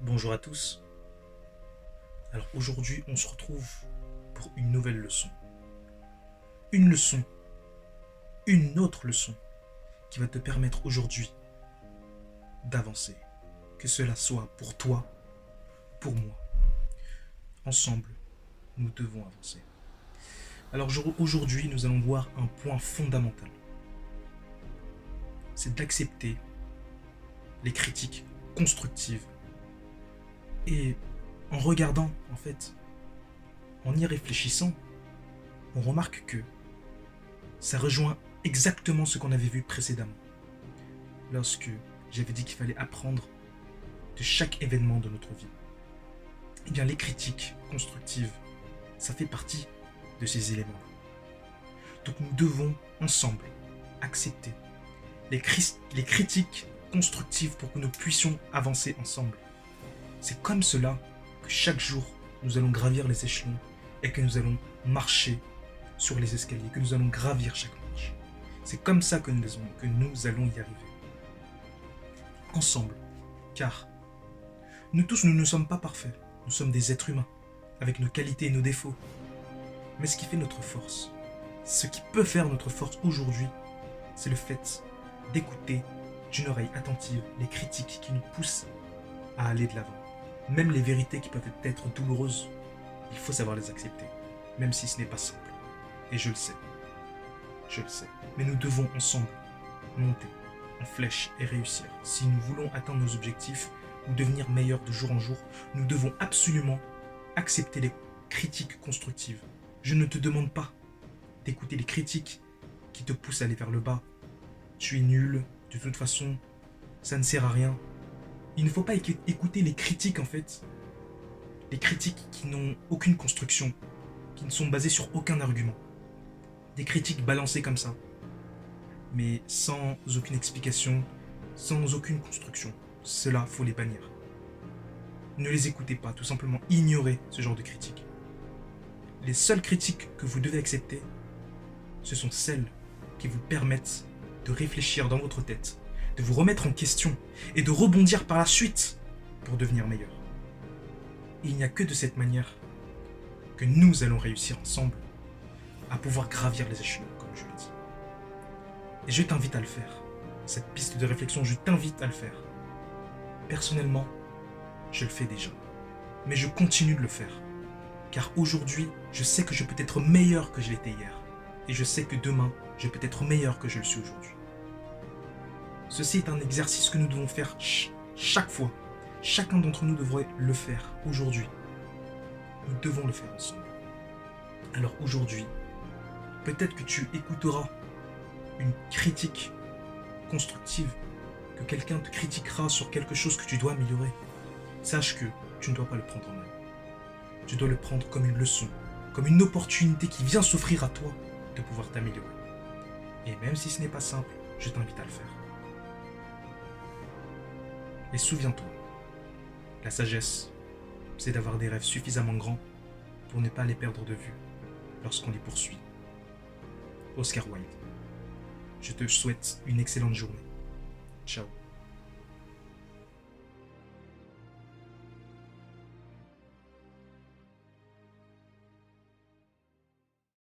Bonjour à tous. Alors aujourd'hui, on se retrouve pour une nouvelle leçon. Une leçon, une autre leçon qui va te permettre aujourd'hui d'avancer. Que cela soit pour toi, pour moi. Ensemble, nous devons avancer. Alors aujourd'hui, nous allons voir un point fondamental. C'est d'accepter les critiques constructives. Et en regardant, en fait, en y réfléchissant, on remarque que ça rejoint exactement ce qu'on avait vu précédemment. Lorsque j'avais dit qu'il fallait apprendre de chaque événement de notre vie. Eh bien, les critiques constructives, ça fait partie de ces éléments-là. Donc nous devons ensemble accepter les critiques constructives pour que nous puissions avancer ensemble. C'est comme cela que chaque jour, nous allons gravir les échelons et que nous allons marcher sur les escaliers, que nous allons gravir chaque marche. C'est comme ça que nous allons y arriver. Ensemble. Car nous tous, nous ne sommes pas parfaits. Nous sommes des êtres humains, avec nos qualités et nos défauts. Mais ce qui fait notre force, ce qui peut faire notre force aujourd'hui, c'est le fait d'écouter d'une oreille attentive les critiques qui nous poussent à aller de l'avant. Même les vérités qui peuvent être douloureuses, il faut savoir les accepter, même si ce n'est pas simple. Et je le sais. Je le sais. Mais nous devons ensemble monter en flèche et réussir. Si nous voulons atteindre nos objectifs ou devenir meilleurs de jour en jour, nous devons absolument accepter les critiques constructives. Je ne te demande pas d'écouter les critiques qui te poussent à aller vers le bas. Tu es nul, de toute façon, ça ne sert à rien. Il ne faut pas écouter les critiques en fait. Les critiques qui n'ont aucune construction, qui ne sont basées sur aucun argument. Des critiques balancées comme ça, mais sans aucune explication, sans aucune construction. Cela, faut les bannir. Ne les écoutez pas, tout simplement ignorez ce genre de critiques. Les seules critiques que vous devez accepter, ce sont celles qui vous permettent de réfléchir dans votre tête, de vous remettre en question et de rebondir par la suite pour devenir meilleur. Et il n'y a que de cette manière que nous allons réussir ensemble à pouvoir gravir les échelons, comme je l'ai dit. Et je t'invite à le faire. Cette piste de réflexion, je t'invite à le faire. Personnellement, je le fais déjà. Mais je continue de le faire. Car aujourd'hui, je sais que je peux être meilleur que je l'étais hier. Et je sais que demain, je peux être meilleur que je le suis aujourd'hui. Ceci est un exercice que nous devons faire chaque fois. Chacun d'entre nous devrait le faire aujourd'hui. Nous devons le faire ensemble. Alors aujourd'hui, peut-être que tu écouteras une critique constructive, que quelqu'un te critiquera sur quelque chose que tu dois améliorer. Sache que tu ne dois pas le prendre en mal. Tu dois le prendre comme une leçon, comme une opportunité qui vient s'offrir à toi de pouvoir t'améliorer. Et même si ce n'est pas simple, je t'invite à le faire. Et souviens-toi, la sagesse, c'est d'avoir des rêves suffisamment grands pour ne pas les perdre de vue lorsqu'on les poursuit. Oscar Wilde. Je te souhaite une excellente journée. Ciao.